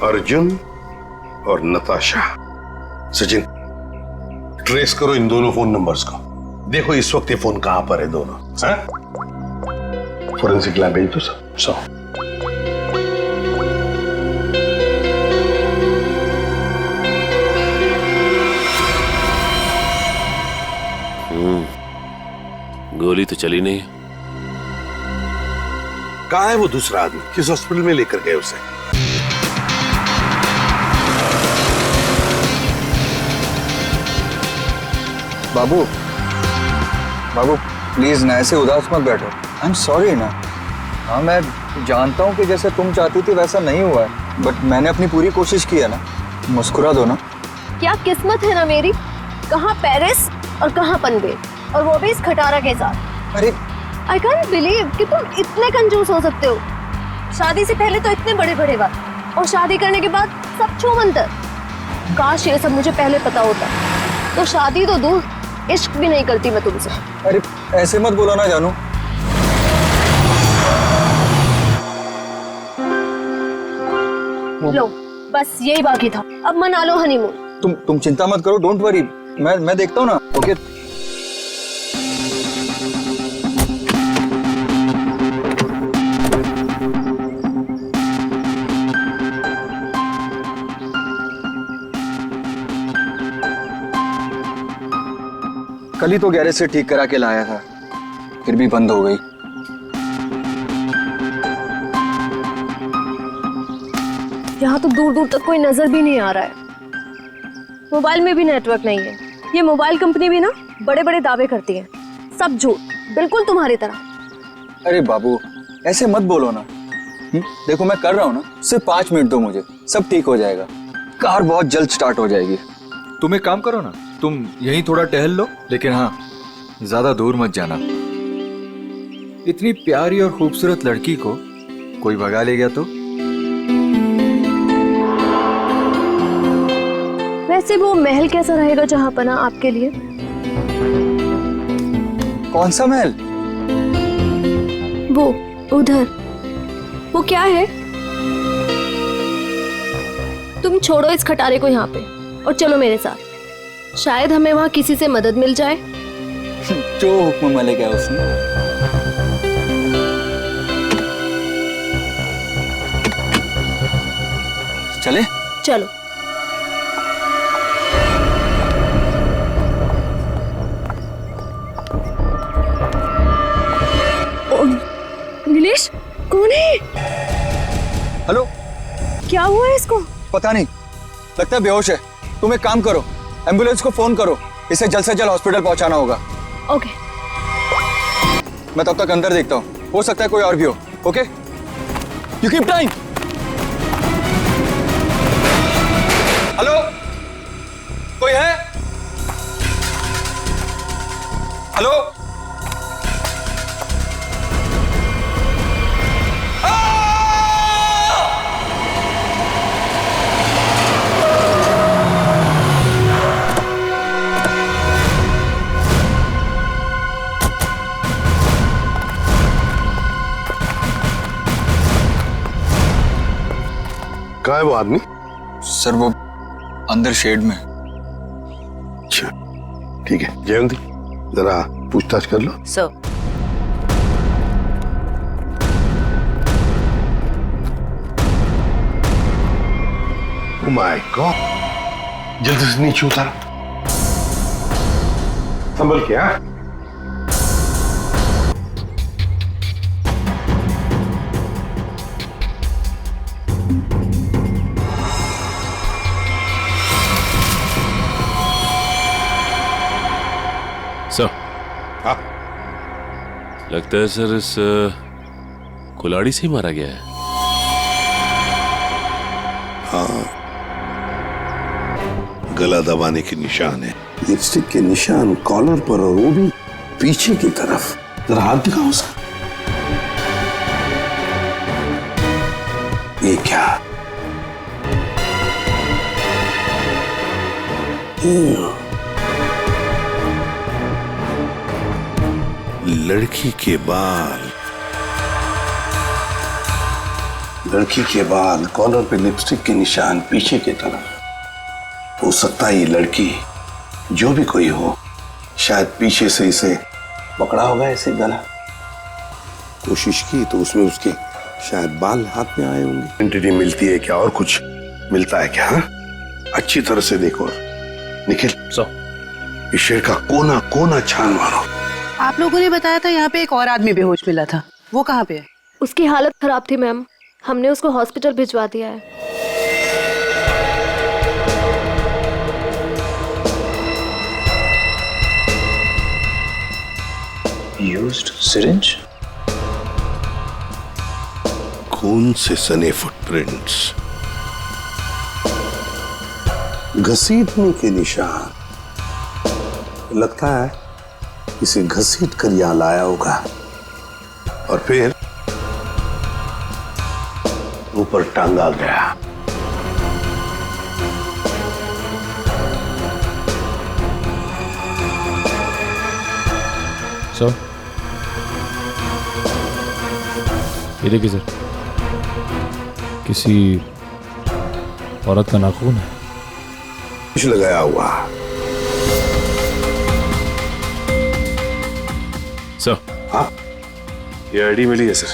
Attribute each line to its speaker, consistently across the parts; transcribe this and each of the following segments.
Speaker 1: अर्जुन और नताशा। सचिन, ट्रेस करो इन दोनों फोन नंबर्स को। देखो इस वक्त ये फोन कहां पर है दोनों। फोरेंसिक लैब भेज दो सब।
Speaker 2: गोली तो चली नहीं।
Speaker 1: कहाँ है वो दूसरा आदमी? किस हॉस्पिटल में लेकर गए उसे?
Speaker 3: बाबू बाबू प्लीज ना ऐसे उदास मत बैठो। आई एम सॉरी ना। हाँ मैं जानता हूँ कि जैसे तुम चाहती थी वैसा नहीं हुआ है, बट मैंने अपनी पूरी कोशिश की है ना। मुस्कुरा दो ना।
Speaker 4: क्या किस्मत है ना मेरी, कहाँ पेरिस और कहाँ पनवेल, और वो भी इस खटारा के साथ।
Speaker 3: अरे
Speaker 4: आई कांट बिलीव कि तुम इतने कंजूस हो सकते हो। शादी से पहले तो इतने बड़े बड़े बात, और शादी करने के बाद सब छूमंतर। काश ये सब मुझे पहले पता होता, तो शादी तो दूर, इश्क भी नहीं करती मैं तुमसे।
Speaker 3: अरे ऐसे मत बोलो ना जानू।
Speaker 4: लो बस यही बाकी था, अब मना लो हनीमून।
Speaker 3: तुम चिंता मत करो, डोंट वरी। मैं देखता हूँ ना। ओके कल ही तो गैरेज से ठीक करा के लाया था, फिर भी बंद हो गई।
Speaker 4: यहाँ तो दूर दूर तक कोई नजर भी नहीं आ रहा है। मोबाइल में भी नेटवर्क नहीं है। ये मोबाइल कंपनी भी ना बड़े बड़े दावे करती है, सब झूठ, बिल्कुल तुम्हारी तरह।
Speaker 3: अरे बाबू ऐसे मत बोलो ना। देखो मैं कर रहा हूँ ना, सिर्फ 5 मिनट दो मुझे, सब ठीक हो जाएगा। कार बहुत जल्द स्टार्ट हो जाएगी।
Speaker 5: तुम एक काम करो ना, तुम यहीं थोड़ा टहल लो, लेकिन हाँ ज्यादा दूर मत जाना। इतनी प्यारी और खूबसूरत लड़की को कोई भगा ले गया तो?
Speaker 4: वैसे वो महल कैसा रहेगा जहाँ पना आपके लिए?
Speaker 3: कौन सा महल?
Speaker 4: वो उधर, वो क्या है? तुम छोड़ो इस खटारे को यहाँ पे और चलो मेरे साथ। शायद हमें वहाँ किसी से मदद मिल जाए।
Speaker 3: जो हुक्म मले क्या उसने। चले
Speaker 4: चलो। नीलेश कौन है?
Speaker 3: हेलो।
Speaker 4: क्या हुआ है इसको?
Speaker 3: पता नहीं, लगता है बेहोश है। तुम एक काम करो, एम्बुलेंस को फोन करो, इसे जल्द से जल्द हॉस्पिटल पहुंचाना होगा।
Speaker 4: ओके।
Speaker 3: मैं तब तक अंदर देखता हूँ, हो सकता है कोई और भी हो। Okay, you keep time. Hello, कोई है? हेलो।
Speaker 1: कहाँ है वो आदमी?
Speaker 3: सर वो अंदर शेड में।
Speaker 1: अच्छा ठीक है, जयंती जरा पूछताछ कर लो।
Speaker 6: सर।
Speaker 1: ओह माय गॉड, जल्दी से नीचे उतारो, संभल के। हाँ
Speaker 2: सर।
Speaker 1: हाँ
Speaker 2: लगता है सर इस कुल्हाड़ी से ही मारा गया है।
Speaker 1: हाँ, गला दबाने के निशान है, लिपस्टिक के निशान कॉलर पर, और वो भी पीछे की तरफ। जरा हाथ दिखाओ सर। ये क्या? लड़की के बाल। लड़की के बाद कॉलर पे लिपस्टिक के निशान पीछे की तरफ। हो सकता है ये लड़की जो भी कोई हो, शायद पीछे से इसे पकड़ा होगा ऐसे गला। कोशिश की तो उसमें उसके शायद बाल हाथ में आए होंगे। आइडेंटिटी मिलती है क्या और कुछ मिलता है क्या? हाँ? अच्छी तरह से देखो निखिल। इस शेर का कोना कोना छान मारो।
Speaker 6: आप लोगों ने बताया था यहाँ पे एक और आदमी बेहोश मिला था, वो कहाँ पे है?
Speaker 4: उसकी हालत खराब थी मैम, हमने उसको हॉस्पिटल भिजवा दिया है।
Speaker 3: यूज्ड सिरिंज,
Speaker 1: खून से सने फुटप्रिंट्स, घसीटने के निशान। लगता है इसे घसीट कर यहां लाया होगा और फिर ऊपर टांगा गया।
Speaker 2: सर ये देखिए सर, किसी औरत का नाखून है।
Speaker 1: कुछ लगाया हुआ।
Speaker 7: सर
Speaker 1: हाँ?
Speaker 7: ये आईडी मिली है सर,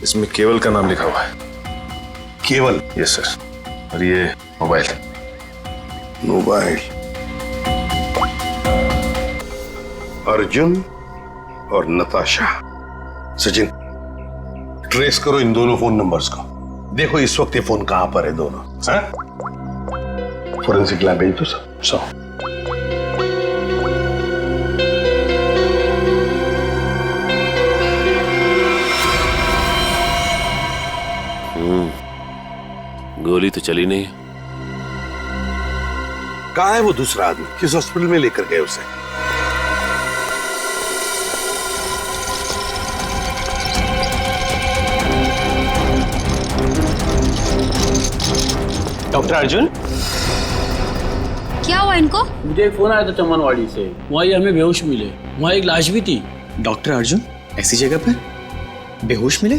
Speaker 7: इसमें केवल का नाम लिखा हुआ है।
Speaker 1: केवल?
Speaker 7: Yes sir. और ये मोबाइल।
Speaker 1: अर्जुन और नताशा। सचिन, ट्रेस करो इन दोनों फोन नंबर्स को। देखो इस वक्त ये फोन कहां पर है दोनों। फोरेंसिक लैब भेज दो सर।
Speaker 2: गोली तो चली नहीं।
Speaker 1: कहाँ है वो दूसरा आदमी? किस हॉस्पिटल में लेकर गए उसे?
Speaker 8: डॉक्टर अर्जुन,
Speaker 9: क्या हुआ इनको?
Speaker 8: मुझे एक फोन आया था चमनवाड़ी से, वहाँ ये हमें बेहोश मिले, वहाँ एक लाश भी थी।
Speaker 3: डॉक्टर अर्जुन ऐसी जगह पर बेहोश मिले?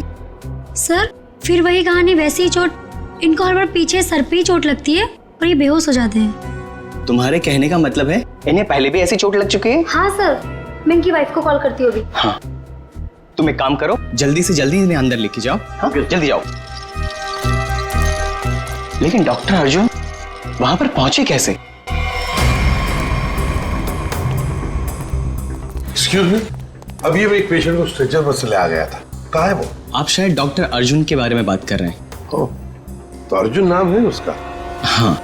Speaker 9: सर फिर वही कहानी, वैसी ही चोट। इनको हर बार पीछे सर पे ही चोट लगती है और ये बेहोश हो जाते हैं।
Speaker 3: तुम्हारे कहने का मतलब है इन्हें पहले भी ऐसी चोट लग चुकी है?
Speaker 4: हाँ सर, मैं इनकी वाइफ को कॉल करती हूँ अभी।
Speaker 3: हाँ, तुम एक काम करो, जल्दी से जल्दी इन्हें अंदर लेके जाओ। हाँ जल्दी जाओ। लेकिन डॉक्टर अर्जुन वहां पर पहुंचे कैसे?
Speaker 1: एक्सक्यूज मी, अभी मैं एक पेशेंट को स्ट्रेचर पर से ले आ गया था। कहाँ है वो?
Speaker 3: आप शायद डॉक्टर अर्जुन के बारे में बात कर रहे हैं।
Speaker 1: ओ, तो अर्जुन नाम है उसका?
Speaker 3: हाँ।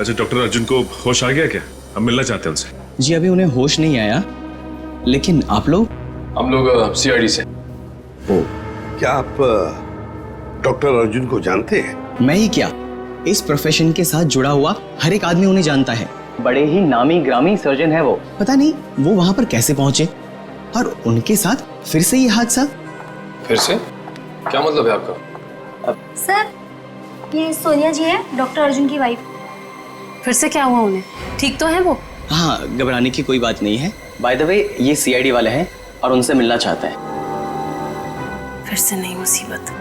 Speaker 7: अच्छा, डॉक्टर अर्जुन को होश आ गया क्या? हम मिलना चाहते हैं उनसे।
Speaker 3: जी अभी उन्हें होश नहीं आया, लेकिन आप लोग?
Speaker 7: हम लोग सीआईडी से।
Speaker 1: ओ, क्या आप डॉक्टर अर्जुन को जानते हैं?
Speaker 3: मैं ही क्या, इस प्रोफेशन के साथ जुड़ा हुआ हर एक आदमी उन्हें जानता है। बड़े ही नामी ग्रामी सर्जन है वो। पता नहीं वो वहां पर कैसे पहुंचे और उनके साथ फिर से ये हादसा।
Speaker 7: फिर से? क्या मतलब है आपका?
Speaker 9: सर ये सोनिया जी है, डॉक्टर अर्जुन की वाइफ।
Speaker 6: फिर से क्या हुआ उन्हें? ठीक तो है वो?
Speaker 3: हाँ, घबराने की कोई बात नहीं है। बाय द वे ये सीआईडी वाले हैं और उनसे मिलना चाहते हैं।
Speaker 6: फिर से नई मुसीबत।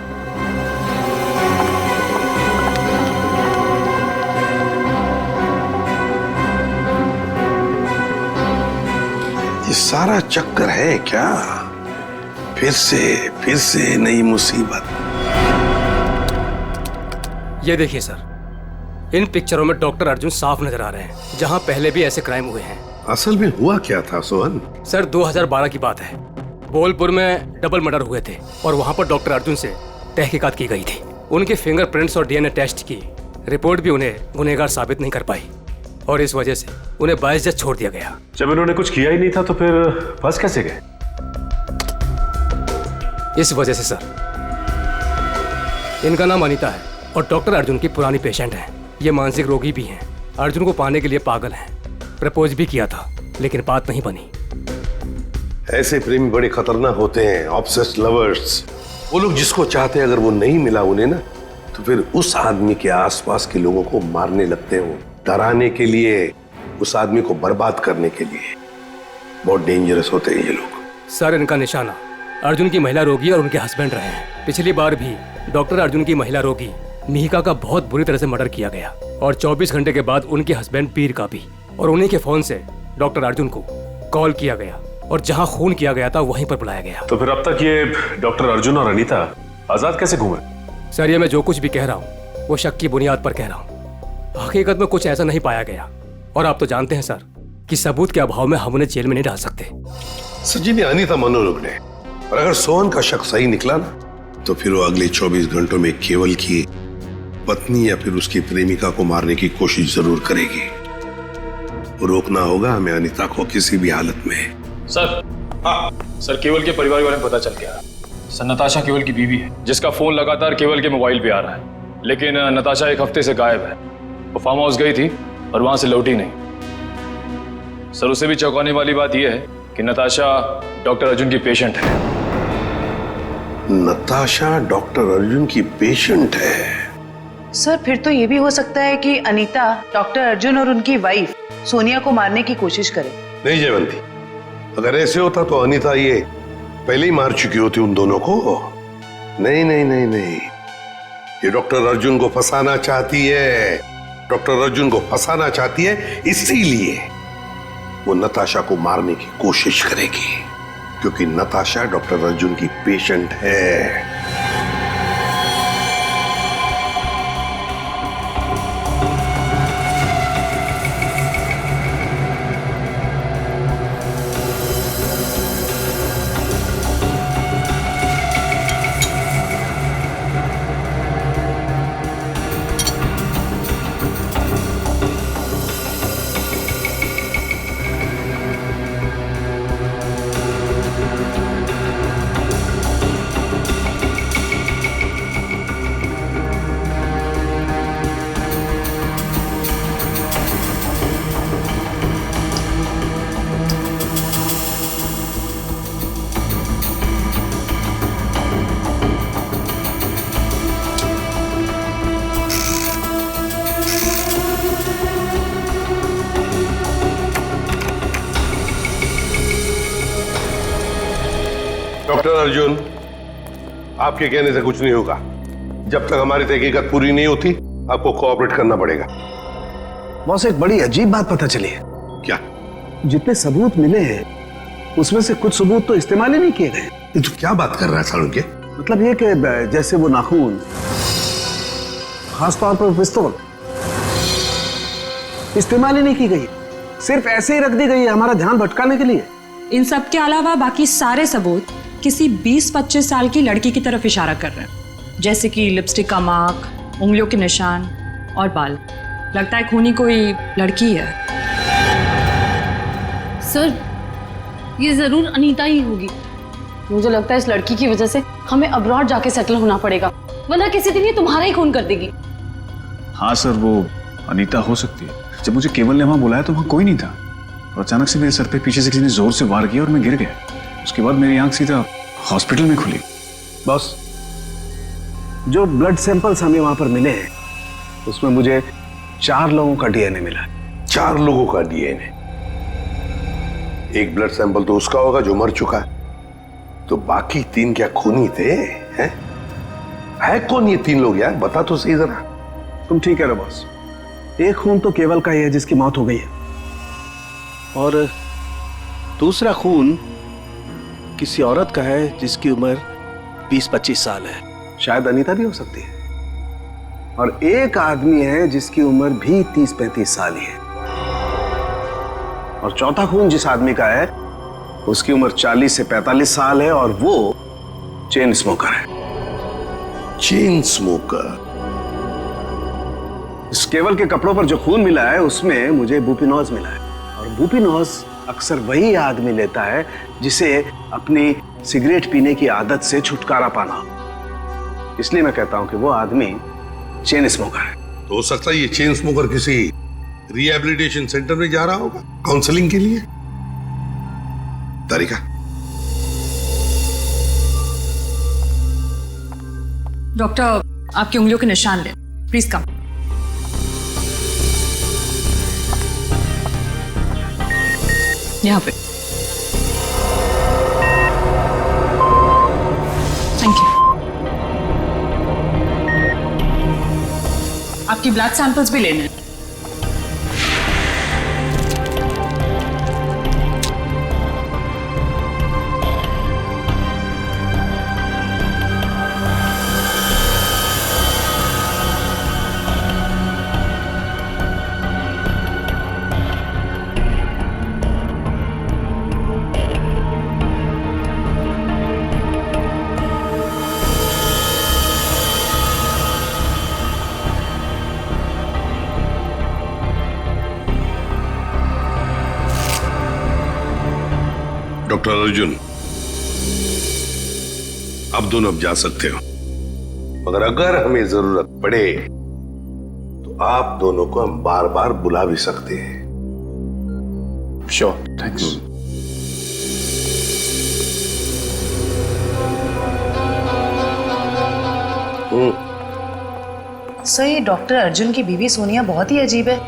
Speaker 1: ये सारा चक्कर है क्या? फिर से नई मुसीबत।
Speaker 10: ये देखिए सर, इन पिक्चरों में डॉक्टर अर्जुन साफ नजर आ रहे हैं, जहां पहले भी ऐसे क्राइम हुए हैं।
Speaker 1: असल में हुआ क्या था सोहन?
Speaker 10: सर 2012 की बात है, बोलपुर में डबल मर्डर हुए थे और वहां पर डॉक्टर अर्जुन से तहकीकात की गई थी। उनके फिंगरप्रिंट्स और डीएनए टेस्ट की रिपोर्ट भी उन्हें गुनहगार साबित नहीं कर पाई और इस वजह से उन्हें बाइज्जत छोड़ दिया गया।
Speaker 7: जब इन्होंने कुछ किया ही नहीं था तो फिर फंस कैसे गए?
Speaker 10: इस वजह से सर, इनका नाम अनीता है और डॉक्टर अर्जुन की पुरानी पेशेंट है। ये मानसिक रोगी भी हैं, अर्जुन को पाने के लिए पागल हैं। प्रपोज भी किया था लेकिन बात नहीं बनी।
Speaker 1: ऐसे प्रेमी बड़े खतरनाक होते हैं, ऑब्सेस्ड लवर्स। वो लोग जिसको चाहते हैं अगर वो नहीं मिला उन्हें ना, तो फिर उस आदमी के आसपास के लोगों को मारने लगते हैं, डराने के लिए, उस आदमी को बर्बाद करने के लिए। बहुत डेंजरस होते हैं ये लोग।
Speaker 10: सर इनका निशाना अर्जुन की महिला रोगी और उनके हस्बैंड रहे हैं। पिछली बार भी डॉक्टर अर्जुन की महिला रोगी मिहिका का बहुत बुरी तरह से मर्डर किया गया और 24 घंटे के बाद उनके हस्बैंड पीर का भी। और उन्हीं के फोन से डॉक्टर अर्जुन को कॉल किया गया और जहां खून किया गया था वहीं पर बुलाया गया।
Speaker 7: तो फिर अब तक ये डॉक्टर अर्जुन और अनीता आजाद कैसे घूमे?
Speaker 10: सर, ये मैं जो कुछ भी कह रहा हूँ वो शक की बुनियाद पर कह रहा हूँ। हकीकत में कुछ ऐसा नहीं पाया गया और आप तो जानते हैं सर कि सबूत के अभाव में हम उन्हें जेल में नहीं डाल सकते।
Speaker 1: सचिन, अनीता मनोरोग ने, और अगर सोहन का शक सही निकला ना तो फिर वो अगले 24 घंटों में केवल की पत्नी या फिर उसकी प्रेमिका को मारने की कोशिश जरूर करेगी। रोकना होगा हमें अनीता को किसी भी हालत में।
Speaker 11: सर, सर केवल के परिवार के बारे में पता चल गया। सर, नताशा केवल की बीवी है जिसका फोन लगातार केवल के मोबाइल पे आ रहा है, लेकिन नताशा 1 हफ्ते से गायब है। वो फार्म हाउस गई थी और वहां से लौटी नहीं। सर, उसे भी चौंकाने वाली बात यह है कि नताशा डॉक्टर अर्जुन की पेशेंट है।
Speaker 1: नताशा डॉक्टर अर्जुन की पेशेंट है?
Speaker 6: सर, फिर तो ये भी हो सकता है कि अनीता डॉक्टर अर्जुन और उनकी वाइफ सोनिया को मारने की कोशिश करे।
Speaker 1: नहीं जयवंती, अगर ऐसे होता तो अनीता ये पहले ही मार चुकी होती उन दोनों को। नहीं नहीं नहीं नहीं, ये डॉक्टर अर्जुन को फंसाना चाहती है। डॉक्टर अर्जुन को फंसाना चाहती है, इसीलिए वो नताशा को मारने की कोशिश करेगी, क्योंकि नताशा डॉक्टर अर्जुन की पेशेंट है। डॉक्टर अर्जुन, आपके कहने से कुछ नहीं होगा। जब तक हमारी तहकीकात पूरी नहीं होती आपको कोऑपरेट करना पड़ेगा।
Speaker 12: बॉस, एक बड़ी अजीब बात पता चली है।
Speaker 1: क्या?
Speaker 12: जितने सबूत मिले हैं उसमें से कुछ सबूत तो इस्तेमाल ही नहीं किए गए।
Speaker 1: ये तो क्या बात कर रहा है सालुंके?
Speaker 12: मतलब ये कि जैसे वो नाखून, खासतौर पर पिस्तौल, इस्तेमाल ही नहीं की गई, सिर्फ ऐसे ही रख दी गई है हमारा ध्यान भटकाने के लिए।
Speaker 13: इन सब के अलावा बाकी सारे सबूत किसी 20-25 साल की लड़की की तरफ इशारा कर रहे हैं, जैसे कि लिपस्टिक का मार्क, उंगलियों के निशान और बाल। लगता है खूनी कोई लड़की है।
Speaker 4: सर, ये जरूर अनीता ही होगी। मुझे लगता है इस लड़की की वजह से हमें अब्रॉड जाके सेटल होना पड़ेगा, वरना किसी दिन ये तुम्हारा ही खून कर देगी।
Speaker 14: हाँ सर, वो अनीता हो सकती है। जब मुझे केवल ने वहां बुलाया तो वहां कोई नहीं था और अचानक से मेरे सर पे पीछे से किसी ने जोर से वार किया और मैं गिर गया। उसके बाद मेरी आंख सीधा हॉस्पिटल में खुली।
Speaker 12: बॉस, जो ब्लड सैंपल्स हमें वहां पर मिले हैं उसमें मुझे 4 लोगों का डीएनए मिला है।
Speaker 1: 4 लोगों का डीएनए? एक ब्लड सैंपल तो उसका होगा जो मर चुका है, तो बाकी 3 क्या खूनी थे? हैं? है कौन ये 3 लोग यार? बता तो सही जरा।
Speaker 12: तुम ठीक कह रहे हो बॉस, एक खून तो केवल का ही है जिसकी मौत हो गई है,
Speaker 15: और दूसरा खून किसी औरत का है जिसकी उम्र 20-25 साल है।
Speaker 12: शायद अनीता भी हो सकती है। और एक आदमी है जिसकी उम्र भी 30-35 साल ही है। और चौथा खून जिस आदमी का है उसकी उम्र 40 से 45 साल है और वो चेन स्मोकर है।
Speaker 1: Chain smoker?
Speaker 12: इस केवल के कपड़ों पर जो खून मिला है उसमें मुझे बुपिनोज मिला है, और बुपिनोज अक्सर वही आदमी लेता है जिसे अपनी सिगरेट पीने की आदत से छुटकारा पाना हो। इसलिए मैं कहता हूं कि वो आदमी चेन स्मोकर है।
Speaker 1: तो हो सकता है ये चेन स्मोकर किसी रिहैबिलिटेशन सेंटर में जा रहा होगा काउंसलिंग के लिए। तारिका,
Speaker 13: डॉक्टर, आपकी उंगलियों के निशान ले, प्लीज कम। यहाँ पे। आपकी ब्लड सैंपल्स भी लेने हैं।
Speaker 1: डॉक्टर अर्जुन, आप दोनों अब जा सकते हो, मगर अगर हमें जरूरत पड़े तो आप दोनों को हम बार बार बुला भी सकते हैं।
Speaker 14: Sure, thanks.
Speaker 6: सर, ये डॉक्टर अर्जुन की बीवी सोनिया बहुत ही अजीब है।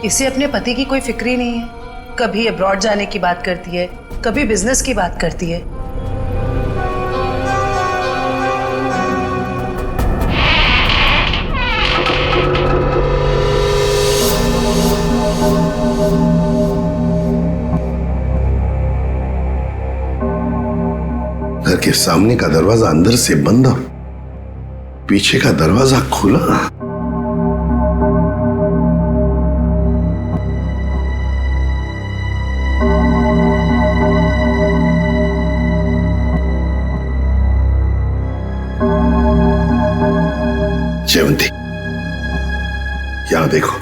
Speaker 6: इसे अपने पति की कोई फिक्र ही नहीं है। कभी अब्रॉड जाने की बात करती है, कभी बिजनेस की बात करती है।
Speaker 1: घर के सामने का दरवाजा अंदर से बंद और पीछे का दरवाजा खुला। जयवंती, यहां देखो,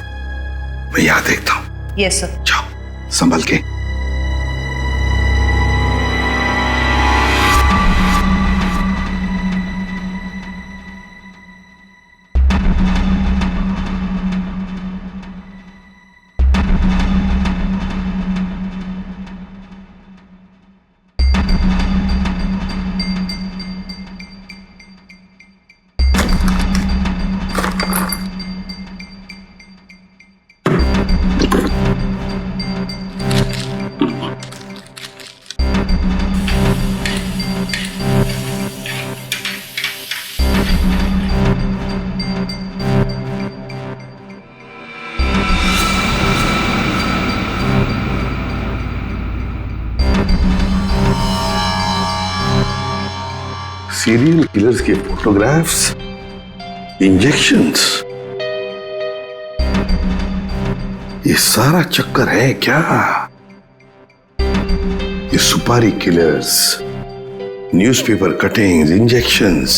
Speaker 1: मैं यहां देखता हूं।
Speaker 6: Yes sir.
Speaker 1: जाओ, संभल के। सीरियल किलर्स के फोटोग्राफ्स, इंजेक्शंस, ये सारा चक्कर है क्या? ये सुपारी killers, newspaper cuttings, injections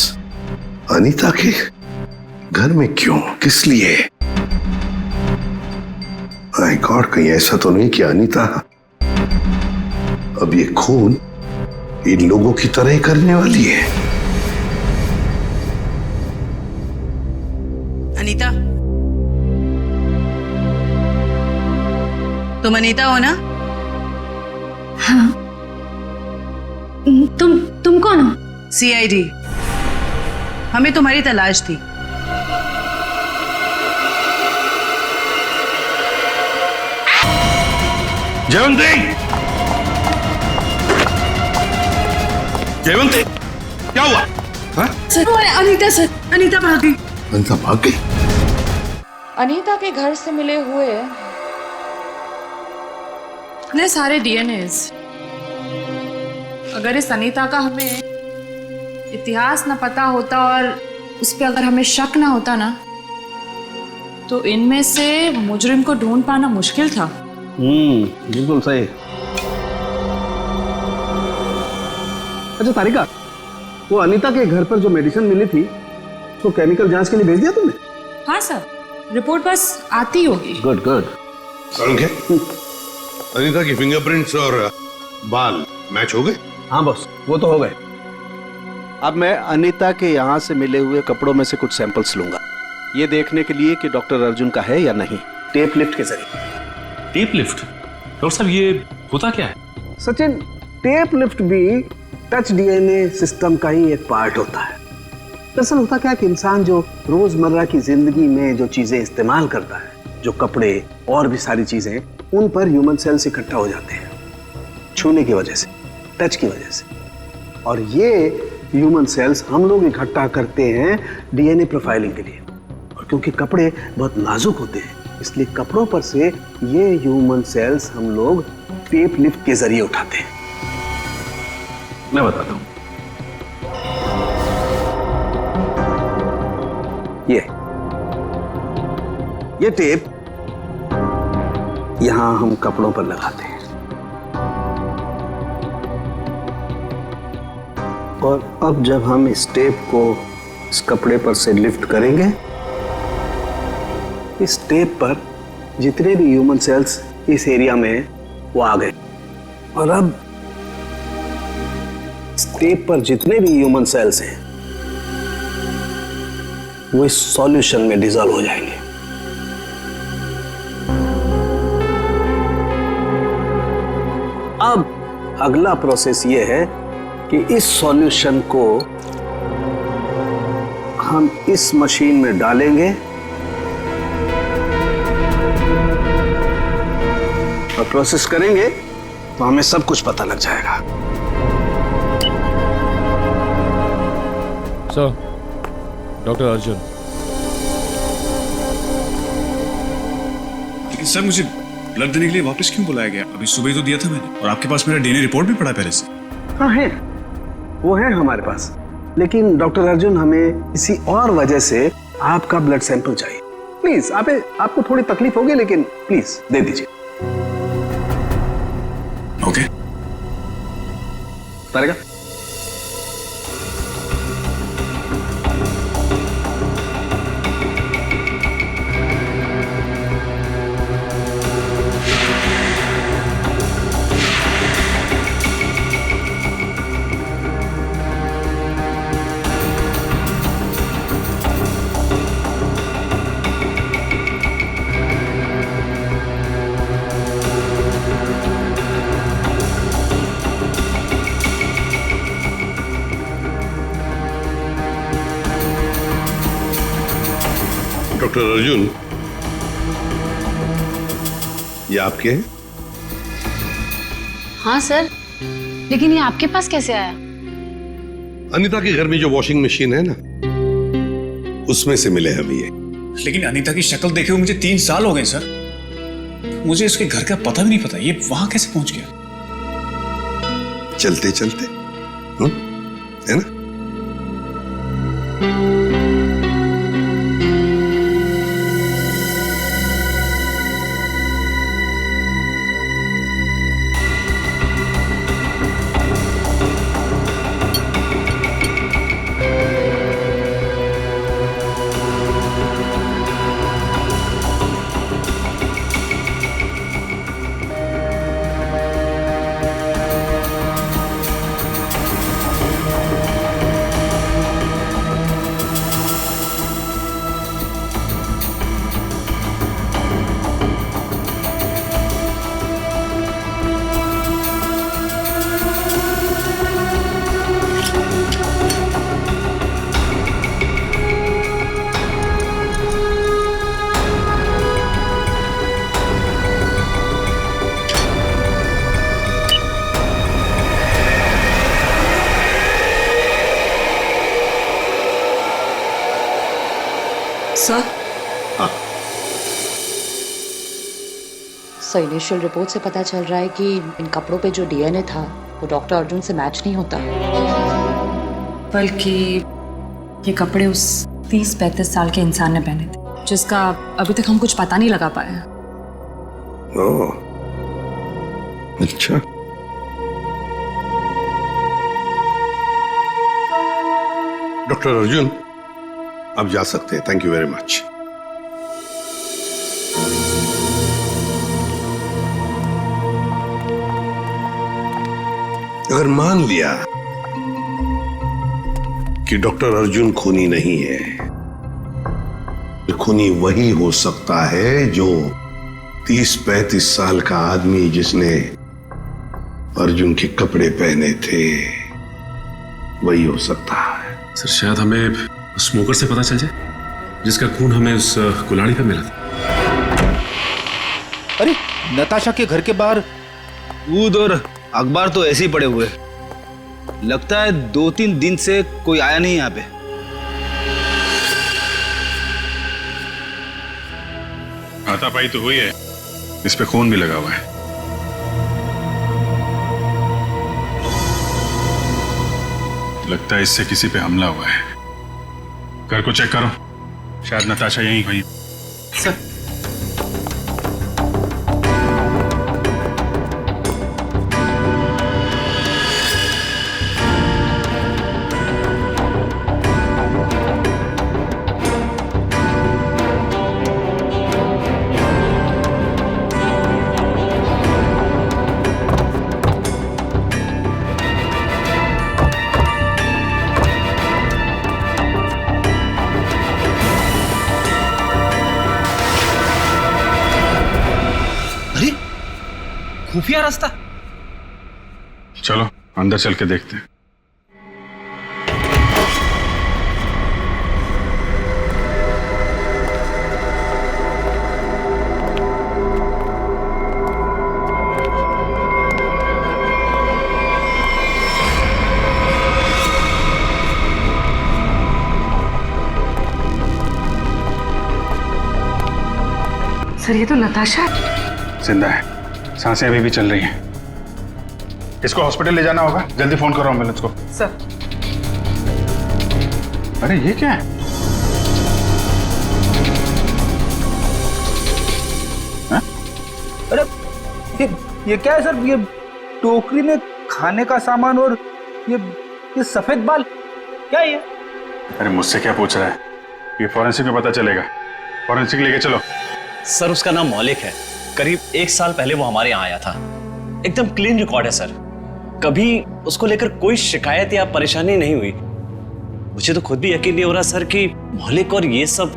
Speaker 1: Anita के घर में क्यों, किस लिए? माय गॉड, कहीं ऐसा तो नहीं कि अनीता अब ये खून इन लोगों की तरह ही करने वाली है?
Speaker 6: अनीता, तुम अनीता हो ना?
Speaker 9: हाँ। तुम कौन हो?
Speaker 6: सीआईडी। हमें तुम्हारी तलाश थी।
Speaker 1: जयवंती, जयवंती, क्या हुआ?
Speaker 6: सर, अनीता सर, अनीता भाग गई।
Speaker 1: अनीता भाग गई?
Speaker 13: अनीता के घर से मिले हुए इतने सारे डीएनएज, अगर इस अनीता का हमें इतिहास ना पता होता और उस पर अगर हमें शक ना होता ना, तो इनमें से मुजरिम को ढूंढ पाना मुश्किल था।
Speaker 12: बिल्कुल सही। अच्छा तारिका, वो अनीता के घर पर जो मेडिसिन मिली थी तो केमिकल जांच के लिए भेज दिया तुमने?
Speaker 13: हाँ सर, रिपोर्ट बस आती होगी।
Speaker 12: Good good.
Speaker 1: अनीता की फिंगरप्रिंट्स और बाल मैच हो गए?
Speaker 12: हाँ बॉस, वो तो हो गए। अब मैं अनीता के यहाँ से मिले हुए कपड़ों में से कुछ सैंपल्स लूंगा, ये देखने के लिए कि डॉक्टर अर्जुन का है या नहीं, टेप लिफ्ट के जरिए।
Speaker 7: Tape lift? डॉक्टर साहब, ये होता क्या है?
Speaker 12: सचिन, टेप लिफ्ट भी टच डीएनए सिस्टम का ही एक पार्ट होता है। दरअसल होता क्या कि इंसान जो रोजमर्रा की जिंदगी में जो चीजें इस्तेमाल करता है, जो कपड़े और भी सारी चीजें, उन पर ह्यूमन सेल्स इकट्ठा हो जाते हैं छूने की वजह से, टच की वजह से। और ये ह्यूमन सेल्स हम लोग इकट्ठा करते हैं डीएनए प्रोफाइलिंग के लिए। क्योंकि कपड़े बहुत नाजुक होते हैं, इसलिए कपड़ों पर से ये ह्यूमन सेल्स हम लोग टेप लिफ्ट के जरिए उठाते हैं। मैं बताता हूं। ये टेप यहां हम कपड़ों पर लगाते हैं और अब जब हम इस टेप को इस कपड़े पर से लिफ्ट करेंगे, इस टेप पर जितने भी ह्यूमन सेल्स इस एरिया में वो आ गए और अब इस टेप पर जितने भी ह्यूमन सेल्स हैं वो इस सॉल्यूशन में डिसॉल्व हो जाएंगे। अब अगला प्रोसेस ये है कि इस सॉल्यूशन को हम इस मशीन में डालेंगे और प्रोसेस करेंगे तो हमें सब कुछ पता लग जाएगा।
Speaker 2: Sir, doctor Arjun.
Speaker 14: लेकिन सर, मुझे ब्लड देने के लिए वापस क्यों बुलाया गया? अभी सुबह तो दिया था मैंने, और आपके पास मेरा डीएनए रिपोर्ट भी पड़ा पहले से।
Speaker 12: हाँ है, वो है हमारे पास, लेकिन डॉक्टर अर्जुन हमें किसी और वजह से आपका ब्लड सैंपल चाहिए। प्लीज, आपको थोड़ी तकलीफ होगी, लेकिन प्लीज दे दीजिए।
Speaker 14: ओके।
Speaker 12: तारिका,
Speaker 1: डॉक्टर अर्जुन, ये आपके हैं?
Speaker 6: हाँ सर, लेकिन ये आपके पास कैसे आया?
Speaker 1: अनीता के घर में जो वॉशिंग मशीन है ना, उसमें से मिले हम ये।
Speaker 14: लेकिन अनीता की शक्ल देखे हुए मुझे 3 साल हो गए सर। मुझे इसके घर का पता भी नहीं पता, ये वहां कैसे पहुंच गया?
Speaker 1: चलते चलते है ना?
Speaker 13: सर,
Speaker 16: सर, इनिशियल रिपोर्ट से पता चल रहा है कि इन कपड़ों पे जो डीएनए था वो डॉक्टर अर्जुन से मैच नहीं होता,
Speaker 13: बल्कि ये कपड़े उस 30-35 साल के इंसान ने पहने थे, जिसका अभी तक हम कुछ पता नहीं लगा पाए हैं।
Speaker 1: ओह, अच्छा। डॉक्टर अर्जुन, आप जा सकते हैं। Thank you very much. अगर मान लिया कि डॉक्टर अर्जुन खूनी नहीं है, तो खूनी वही हो सकता है जो 30-35 साल का आदमी जिसने अर्जुन के कपड़े पहने थे, वही हो सकता है।
Speaker 7: सर, शायद हमें स्मोकर से पता चल जाए, जिसका खून हमें उस कुल्हाड़ी पे मिला था।
Speaker 15: अरे, नताशा के घर के बाहर दूध और अखबार तो ऐसे ही पड़े हुए, लगता है 2-3 दिन से कोई आया नहीं यहाँ पे।
Speaker 14: हाथापाई तो हुई है, इस पे खून भी लगा हुआ है। लगता है इससे किसी पे हमला हुआ है। घर को चेक करो, शायद नताशा यहीं हुई।
Speaker 15: सर खुफिया रास्ता।
Speaker 14: चलो अंदर चल के देखते हैं।
Speaker 6: सर ये तो नताशा
Speaker 14: जिंदा है, सांसें अभी भी चल रही हैं। इसको हॉस्पिटल ले जाना होगा, जल्दी फोन करो एम्बुलेंस को।
Speaker 6: सर।
Speaker 14: अरे ये क्या है?
Speaker 15: अरे ये क्या है सर? ये टोकरी में खाने का सामान और ये सफेद बाल क्या है ये?
Speaker 14: अरे मुझसे क्या पूछ रहा है? ये फॉरेंसिक में पता चलेगा। फॉरेंसिक लेके चलो।
Speaker 17: सर उसका नाम मौलिक है, करीब 1 साल पहले वो हमारे यहाँ आया था। एकदम क्लीन रिकॉर्ड है सर, कभी उसको लेकर कोई शिकायत या परेशानी नहीं हुई। मुझे तो खुद भी यकीन नहीं हो रहा सर कि मौलिक और ये सब।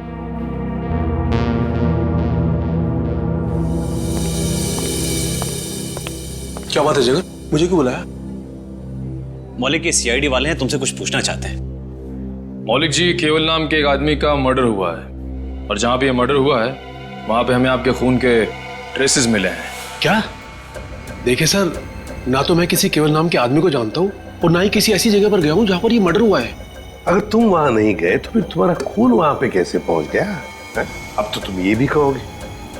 Speaker 7: क्या बात है जगत, मुझे क्यों बुलाया?
Speaker 17: मौलिक के सीआईडी वाले हैं, तुमसे कुछ पूछना चाहते हैं।
Speaker 11: मौलिक जी, केवल नाम के एक आदमी का मर्डर हुआ है और जहां पे ये मर्डर हुआ है वहां पे हमें आपके खून के ट्रेसेस मिले हैं।
Speaker 7: क्या? देखिए सर, ना तो मैं किसी केवल नाम के आदमी को जानता हूँ और ना ही किसी ऐसी जगह पर गया हूँ जहाँ पर ये मर्डर हुआ है।
Speaker 1: अगर तुम वहां नहीं गए तो फिर तुम्हारा खून वहां पे कैसे पहुंच गया है? अब तो तुम ये भी कहोगे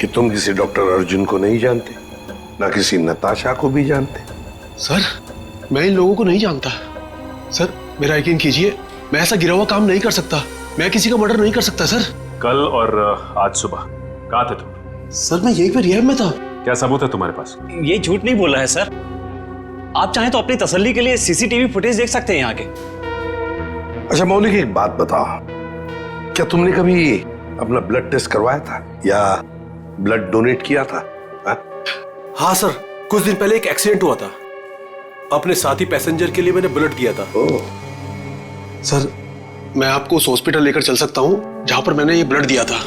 Speaker 1: कि तुम किसी डॉक्टर अर्जुन को नहीं जानते, ना किसी नताशा को भी जानते।
Speaker 7: सर मैं इन लोगों को नहीं जानता। सर मेरा यकीन कीजिए, मैं ऐसा गिरा हुआ काम नहीं कर सकता। मैं किसी का मर्डर नहीं कर सकता सर।
Speaker 11: कल और आज सुबह कहाँ थे तुम?
Speaker 7: सर मैं यहीं पे रिहैब में था।
Speaker 11: क्या सबूत है तुम्हारे पास?
Speaker 17: ये झूठ नहीं बोल रहा है सर। आप चाहें तो अपनी तसल्ली के लिए सीसीटीवी फुटेज देख सकते हैं यहाँ के।
Speaker 1: अच्छा मौलिक, एक बात बताओ, क्या तुमने कभी अपना ब्लड टेस्ट करवाया था या ब्लड डोनेट किया था?
Speaker 7: हाँ सर, कुछ दिन पहले एक एक्सीडेंट हुआ था, अपने साथी पैसेंजर के लिए मैंने ब्लड किया था। सर मैं आपको उस हॉस्पिटल लेकर चल सकता हूँ जहां पर मैंने ये ब्लड दिया था।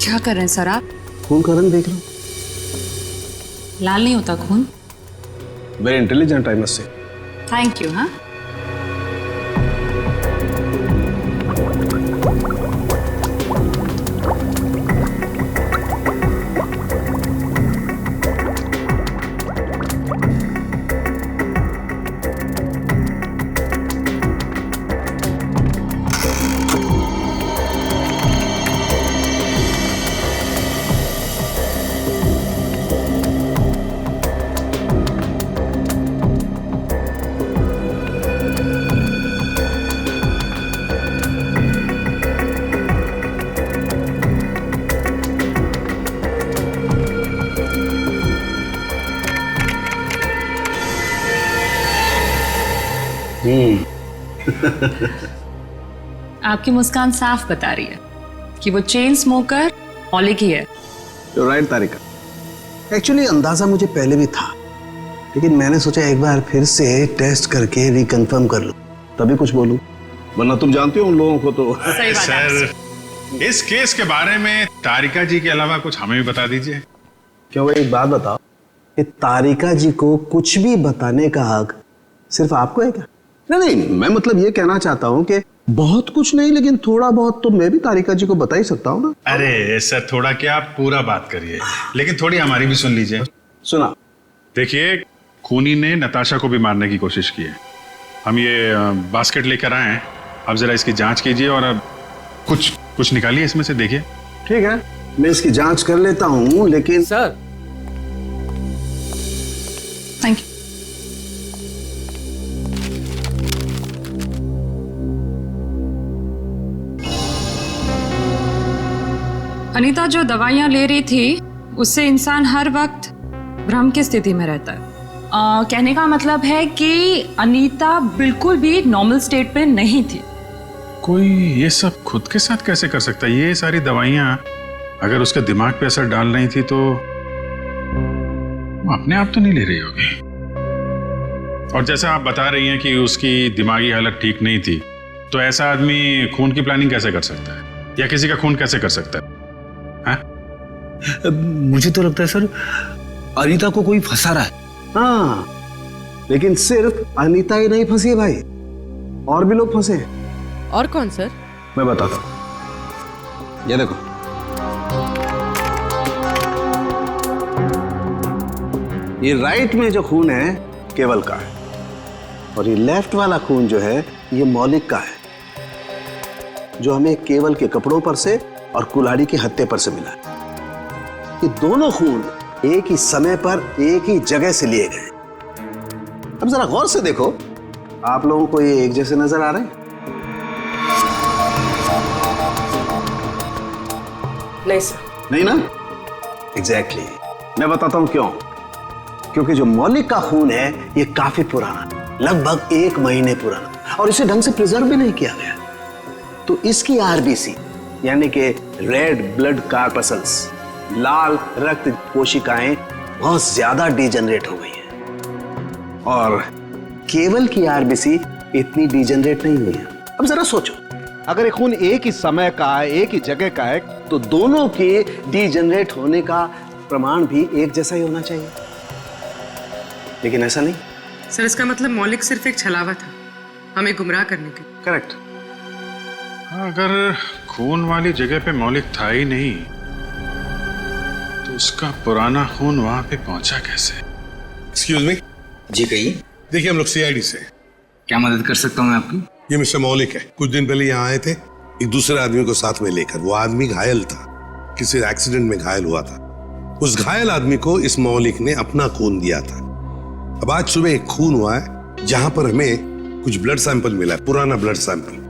Speaker 13: क्या कर रहे हैं सर आप?
Speaker 12: खून का रंग देख लो।
Speaker 13: लाल नहीं होता खून।
Speaker 12: Very intelligent I must say.
Speaker 13: Thank you. हाँ आपकी मुस्कान साफ बता रही है कि वो चेन स्मोकर मौलिक ही है।
Speaker 12: राइट तारिका, एक्चुअली अंदाजा मुझे पहले भी था, लेकिन मैंने सोचा एक बार फिर से टेस्ट करके रिकंफर्म कर लूं, तभी कुछ बोलूं, वरना तुम जानते हो उन लोगों को तो।
Speaker 14: सर, इस केस के बारे में तारिका जी के अलावा कुछ हमें भी बता दीजिए।
Speaker 12: क्यों भाई, एक बात बताओ कि तारिका जी को कुछ भी बताने का हक सिर्फ आपको है क्या? नहीं, मैं मतलब ये कहना चाहता हूँ कि बहुत कुछ नहीं, लेकिन थोड़ा बहुत तो मैं भी तारिका जी को बता ही सकता हूँ ना।
Speaker 14: अरे सर, थोड़ा क्या, आप पूरा बात करिए, लेकिन थोड़ी हमारी भी सुन लीजिए।
Speaker 12: सुना।
Speaker 14: देखिए, खूनी ने नताशा को भी मारने की कोशिश की है। हम ये बास्केट लेकर आए हैं, आप जरा इसकी जांच कीजिए और अब कुछ निकालिए इसमें से, देखिए।
Speaker 12: ठीक है, मैं इसकी जांच कर लेता हूँ, लेकिन
Speaker 10: सर।
Speaker 13: Thank you. अनीता जो दवाइयां ले रही थी उससे इंसान हर वक्त भ्रम की स्थिति में रहता है। कहने का मतलब है कि अनीता बिल्कुल भी नॉर्मल स्टेट पे नहीं थी।
Speaker 14: कोई ये सब खुद के साथ कैसे कर सकता है? ये सारी दवाइयां अगर उसके दिमाग पे असर डाल रही थी तो वो अपने आप तो नहीं ले रही होगी। और जैसा आप बता रही हैं कि उसकी दिमागी हालत ठीक नहीं थी, तो ऐसा आदमी खून की प्लानिंग कैसे कर सकता है या किसी का खून कैसे कर सकता है?
Speaker 15: मुझे तो लगता है सर, अनीता को कोई फंसा रहा है।
Speaker 12: हाँ, लेकिन सिर्फ अनीता ही नहीं फंसी है भाई, और भी लोग फंसे हैं।
Speaker 18: और कौन सर?
Speaker 12: मैं बताता हूं, ये देखो। ये राइट में जो खून है केवल का है, और ये लेफ्ट वाला खून जो है ये मौलिक का है, जो हमें केवल के कपड़ों पर से और कुल्हाड़ी के हत्थे पर से मिला है। ये दोनों खून एक ही समय पर एक ही जगह से लिए गए। अब जरा गौर से देखो, आप लोगों को ये एक जैसे नजर आ रहे हैं?
Speaker 18: नहीं सर।
Speaker 12: नहीं ना? एग्जैक्टली। मैं बताता हूं क्यों। क्योंकि जो मौलिक का खून है ये काफी पुराना, लगभग 1 महीने पुराना, और इसे ढंग से प्रिजर्व भी नहीं किया गया। तो इसकी आरबीसी यानी कि रेड ब्लड कार्पसल्स, लाल रक्त कोशिकाएं बहुत ज्यादा डिजेनरेट हो गई हैं, और केवल की आरबीसी इतनी डिजेनरेट नहीं हुई है। अब जरा सोचो, अगर ये खून एक ही समय का है, एक ही जगह का है, तो दोनों के डिजेनरेट होने का प्रमाण भी एक जैसा ही होना चाहिए, लेकिन ऐसा नहीं।
Speaker 18: सर, इसका मतलब मौलिक सिर्फ एक छलावा था हमें गुमराह करने के।
Speaker 12: करेक्ट।
Speaker 14: अगर खून वाली जगह पे मौलिक था ही नहीं, तो उसका पुराना खून वहां पे पहुंचा कैसे?
Speaker 19: Excuse me.
Speaker 15: जी कहिए।
Speaker 19: देखिए, हम लोग सीआईडी से।
Speaker 15: क्या मदद कर सकता हूँ मैं आपकी?
Speaker 19: ये मिस्टर मौलिक है। कुछ दिन पहले यहाँ आए थे एक दूसरे आदमी को साथ में लेकर। वो आदमी घायल था, किसी एक्सीडेंट में घायल हुआ था। उस घायल आदमी को इस मौलिक ने अपना खून दिया था। अब आज सुबह एक खून हुआ है जहां पर हमें कुछ ब्लड सैंपल मिला है, पुराना ब्लड सैंपल।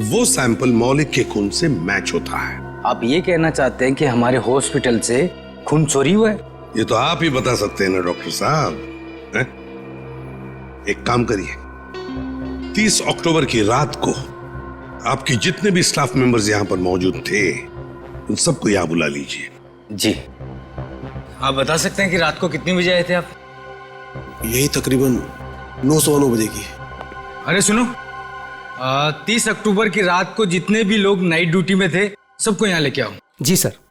Speaker 19: वो सैंपल मौलिक के खून से मैच होता है।
Speaker 15: आप ये कहना चाहते हैं कि हमारे हॉस्पिटल से खून चोरी हुआ है?
Speaker 19: ये तो आप ही बता सकते हैं ना डॉक्टर साहब। एक काम करिए, 30 अक्टूबर की रात को आपके जितने भी स्टाफ मेंबर्स यहाँ पर मौजूद थे उन सबको यहाँ बुला लीजिए।
Speaker 15: जी। आप बता सकते हैं कि रात को कितने बजे आए थे आप?
Speaker 19: यही तकरीबन 9:09 बजे की।
Speaker 15: अरे सुनो, 30 अक्टूबर की रात को जितने भी लोग नाइट ड्यूटी में थे सबको यहाँ लेके आओ।
Speaker 10: जी सर।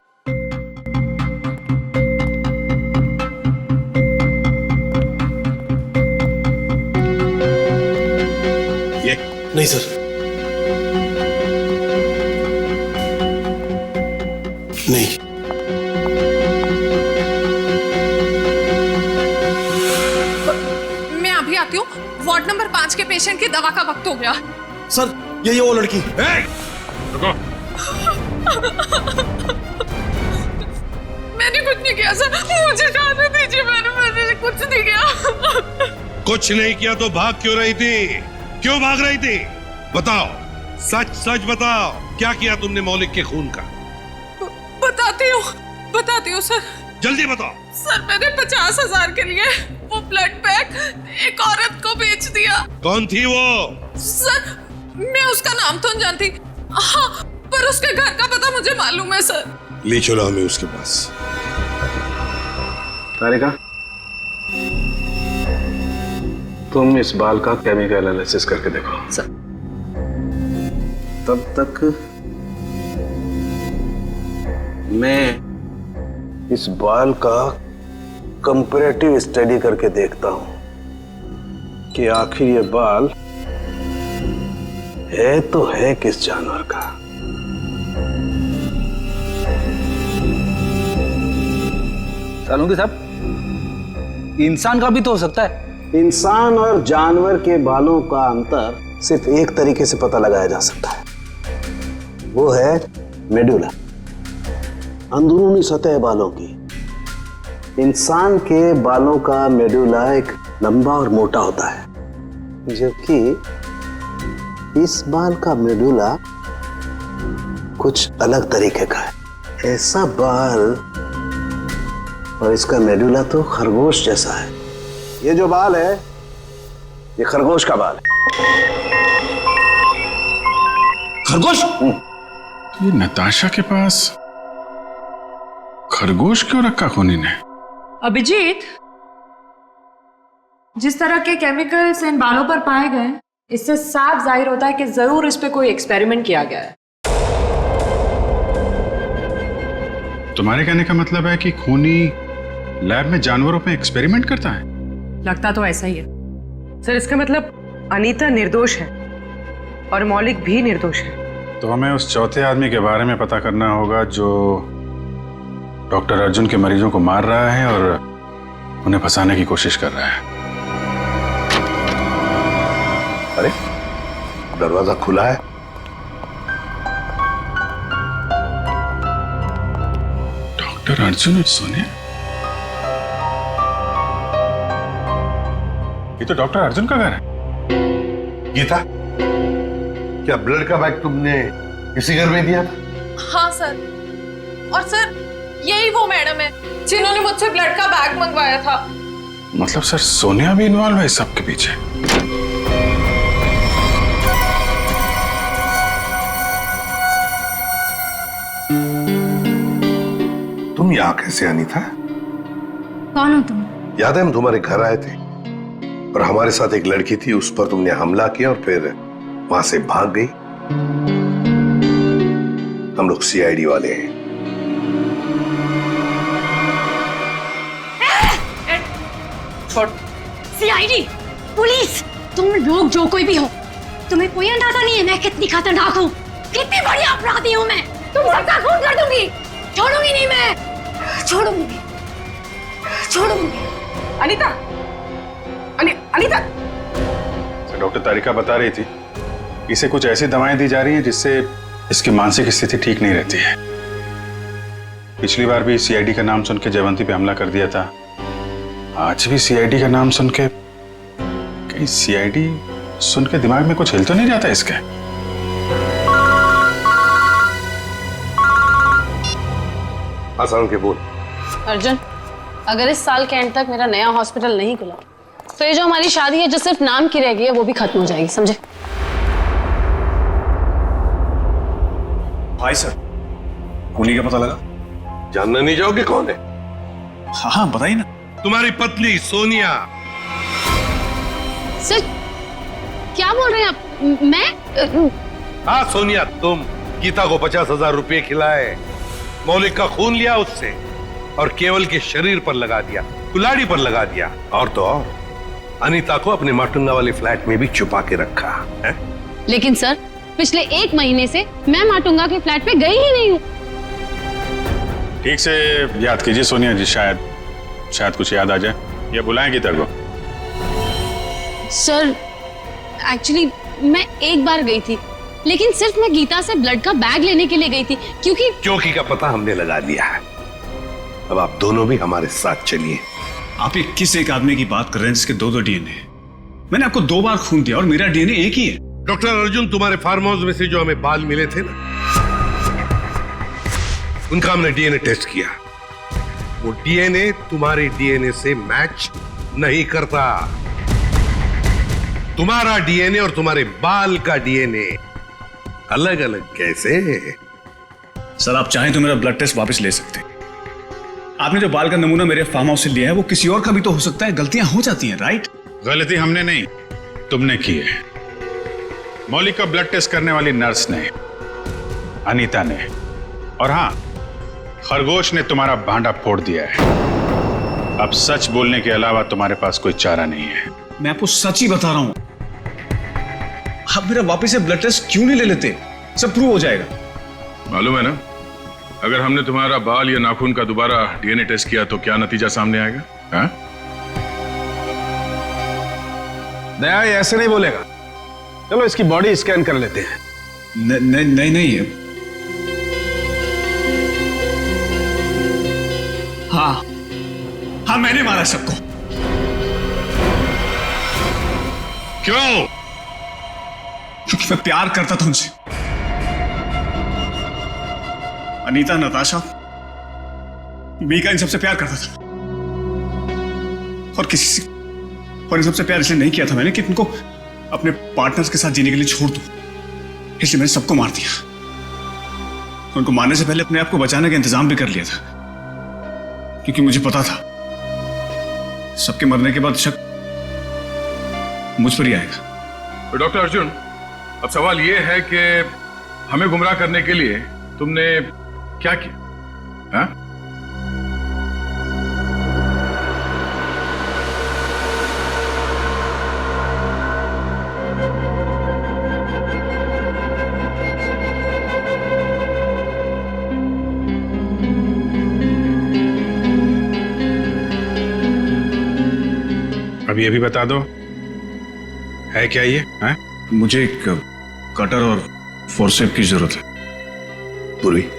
Speaker 19: नहीं सर, नहीं।
Speaker 18: मैं अभी आती हूँ। वार्ड नंबर 5 के पेशेंट की दवा का वक्त हो गया।
Speaker 19: सर, ये वो लड़की।
Speaker 14: रुको।
Speaker 18: मैंने कुछ नहीं किया सर, मुझे जाने दीजिए। मैंने कुछ नहीं किया।
Speaker 19: कुछ नहीं किया तो भाग क्यों रही थी? क्यों भाग रही थी? बताओ, सच सच बताओ, क्या किया तुमने मौलिक के खून का?
Speaker 18: बताती हूँ सर।
Speaker 19: जल्दी बताओ।
Speaker 18: सर मैंने 50,000 के लिए वो ब्लड बैग एक औरत को बेच दिया।
Speaker 19: कौन थी वो?
Speaker 18: सर मैं उसका नाम तो नहीं जानती, हाँ पर उसके घर का पता मुझे मालूम है सर।
Speaker 19: ले चलो हमें उसके पास।
Speaker 12: तारिका, तुम इस बाल का केमिकल एनालिसिस करके देखो।
Speaker 6: सर।
Speaker 12: तब तक मैं इस बाल का कंपैरेटिव स्टडी करके देखता हूं कि आखिर ये बाल है तो है किस जानवर का।
Speaker 15: सालुंगी साहब, इंसान का भी तो हो सकता है।
Speaker 12: इंसान और जानवर के बालों का अंतर सिर्फ एक तरीके से पता लगाया जा सकता है, वो है मेडुला, अंदरूनी सतह बालों की। इंसान के बालों का मेडुला एक लंबा और मोटा होता है, जबकि इस बाल का मेडुला कुछ अलग तरीके का है। ऐसा बाल और इसका मेडुला तो खरगोश जैसा है। ये जो बाल है ये खरगोश का बाल है।
Speaker 14: खरगोश? ये नताशा के पास खरगोश क्यों रखा खूनी ने?
Speaker 13: अभिजीत, जिस तरह के केमिकल्स इन बालों पर पाए गए, इससे साफ जाहिर होता है कि जरूर इस पे कोई एक्सपेरिमेंट किया गया है।
Speaker 14: तुम्हारे कहने का मतलब है कि खूनी लैब में जानवरों पे एक्सपेरिमेंट करता है?
Speaker 13: लगता तो ऐसा ही है।
Speaker 6: सर इसका मतलब अनीता निर्दोष है और मौलिक भी निर्दोष है।
Speaker 14: तो हमें उस चौथे आदमी के बारे में पता करना होगा जो डॉक्टर अर्जुन के मरीजों को मार रहा है और उन्हें फंसाने की कोशिश कर रहा है।
Speaker 19: अरे दरवाजा खुला है।
Speaker 14: डॉक्टर अर्जुन और सोनिया, ये तो डॉक्टर अर्जुन का घर है।
Speaker 19: गीता, क्या ब्लड का बैग तुमने इसी घर में दिया था?
Speaker 18: हाँ सर, और सर यही वो मैडम है जिन्होंने मुझसे ब्लड का बैग मंगवाया था।
Speaker 14: मतलब सर सोनिया भी इन्वॉल्व है इस सब के पीछे?
Speaker 19: तुम यहाँ कैसे आनी था?
Speaker 9: कौन हो तुम?
Speaker 19: याद है हम तुम्हारे घर आए थे और हमारे साथ एक लड़की थी, उस पर तुमने हमला किया और फिर वहां से भाग गई। हम लोग सीआईडी वाले हैं।
Speaker 9: सीआईडी, पुलिस, तुम लोग जो कोई भी हो, तुम्हें कोई अंदाजा नहीं है मैं कितनी खतरनाक हूँ, कितनी बड़ी अपराधी हूँ मैं। तुम सबका खून कर दूंगी, छोड़ूंगी नहीं मैं, छोड़ूंगी।
Speaker 6: अनीता, अनीता।
Speaker 14: डॉक्टर तारिका बता रही थी इसे कुछ ऐसी दवाएं दी जा रही हैं जिससे इसकी मानसिक स्थिति ठीक नहीं रहती है। पिछली बार भी सीआईडी का नाम सुन के जयवंती पे हमला कर दिया था, आज भी सीआईडी का नाम सुन के, कहीं सीआईडी सुन के दिमाग में कुछ हिल तो नहीं जाता इसके?
Speaker 19: आसान के बोल।
Speaker 20: अर्जुन, अगर इस साल के एंड तक मेरा नया हॉस्पिटल नहीं खुला तो ये जो हमारी शादी है जो सिर्फ नाम की रह गई है वो भी खत्म हो जाएगी, समझे?
Speaker 14: भाई सर, खूनी का पता लगा?
Speaker 19: जानना नहीं चाहोगे कौन है?
Speaker 14: हाँ बताइए ना।
Speaker 19: तुम्हारी पत्नी सोनिया।
Speaker 20: सर क्या बोल रहे हैं आप? मैं?
Speaker 19: हाँ सोनिया, तुम गीता को 50,000 रुपए खिलाए, मौलिक का खून लिया उससे और केवल के शरीर पर लगा दिया, कुल्हाड़ी पर लगा दिया, और तो और अनीता को अपने माटुंगा वाले फ्लैट में भी छुपा के रखा है?
Speaker 20: लेकिन सर पिछले 1 महीने से मैं माटुंगा के फ्लैट पे गई ही नहीं हूँ।
Speaker 14: ठीक से याद कीजिए सोनिया जी, शायद कुछ याद आ जाए। या बुलाएं गीता को?
Speaker 20: सर एक्चुअली मैं एक बार गई थी, लेकिन सिर्फ मैं गीता से ब्लड का बैग लेने के लिए गई थी, क्योंकि
Speaker 19: का पता हमने लगा लिया है। अब आप दोनों भी हमारे साथ चलिए।
Speaker 14: आप ये किस एक आदमी की बात कर रहे हैं जिसके 2 डीएनए? मैंने आपको 2 बार खून दिया और मेरा डीएनए एक ही है।
Speaker 19: डॉक्टर अर्जुन, तुम्हारे फार्म हाउस में से जो हमें बाल मिले थे ना, उनका हमने डीएनए टेस्ट किया वो डीएनए तुम्हारे डीएनए से मैच नहीं करता। तुम्हारा डीएनए और तुम्हारे बाल का डीएनए अलग अलग कैसे?
Speaker 14: सर आप चाहें तो मेरा ब्लड टेस्ट वापस ले सकते हैं। आपने जो बाल का नमूना मेरे फार्म हाउस से लिया है वो किसी और का भी तो हो सकता है। गलतियां हो जाती हैं, राइट?
Speaker 21: गलती हमने नहीं, तुमने की है। मौलिक का ब्लड टेस्ट करने वाली नर्स ने, अनीता ने, और हाँ, खरगोश ने तुम्हारा भांडा फोड़ दिया है। अब सच बोलने के अलावा तुम्हारे पास कोई चारा नहीं है।
Speaker 14: मैं आपको सच ही बता रहा हूं। आप मेरा वापस से ब्लड टेस्ट क्यों नहीं ले लेते? सब प्रूव हो जाएगा।
Speaker 21: मालूम है ना, अगर हमने तुम्हारा बाल या नाखून का दोबारा डीएनए टेस्ट किया तो क्या नतीजा सामने आएगा? हाँ?
Speaker 12: दया ये ऐसे नहीं बोलेगा। चलो इसकी बॉडी स्कैन कर लेते हैं।
Speaker 14: नहीं। हाँ मैंने मारा सबको।
Speaker 21: क्यों?
Speaker 14: क्योंकि मैं प्यार करता था उनसे। अनीता, नताशा, मीका, इन सबसे प्यार करता था। और इन सबसे प्यार इसलिए नहीं किया था मैंने कि इनको अपने पार्टनर्स के साथ जीने के लिए छोड़ दूं। इसलिए मैंने सबको मार दिया। उनको मारने से पहले अपने आप को बचाने का इंतजाम भी कर लिया था, क्योंकि मुझे पता था सबके मरने के बाद शक मुझ पर ही आएगा।
Speaker 21: तो डॉक्टर अर्जुन, अब सवाल यह है कि हमें गुमराह करने के लिए तुमने क्या किया? हाँ? अब ये भी बता दो, है क्या ये? हाँ?
Speaker 14: मुझे एक कटर और फोर्सेप की जरूरत है।
Speaker 19: पूर्वी,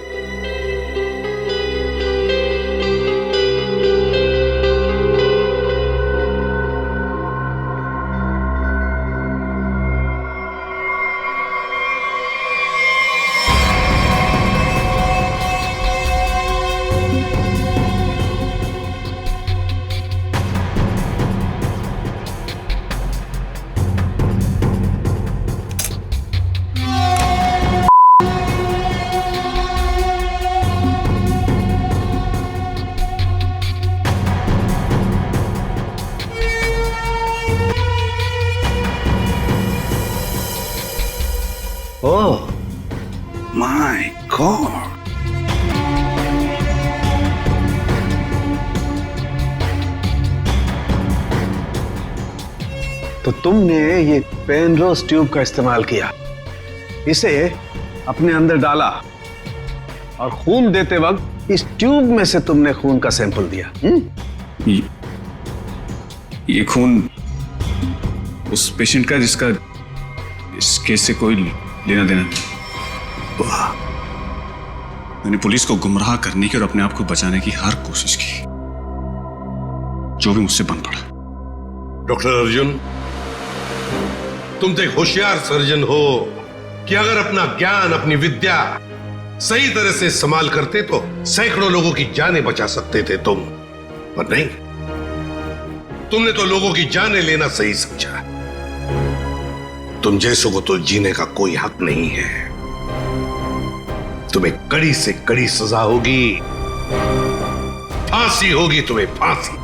Speaker 12: Oh my God! तो तुमने ये पेनरोज ट्यूब का इस्तेमाल किया, इसे अपने अंदर डाला और खून देते वक्त इस ट्यूब में से तुमने खून का सैंपल दिया।
Speaker 14: ये खून उस पेशेंट का जिसका इस केस से कोई लेना देना नहीं।
Speaker 12: वाह!
Speaker 14: मैंने पुलिस को गुमराह करने की और अपने आप को बचाने की हर कोशिश की, जो भी मुझसे बन पड़ा।
Speaker 19: डॉक्टर अर्जुन, तुम तो एक होशियार सर्जन हो कि अगर अपना ज्ञान, अपनी विद्या सही तरह से इस्तेमाल करते तो सैकड़ों लोगों की जानें बचा सकते थे तुम, पर नहीं, तुमने तो लोगों की जानें लेना सही समझा। तुम जैसों को तो जीने का कोई हक नहीं है। तुम्हें कड़ी से कड़ी सजा होगी, फांसी होगी तुम्हें, फांसी।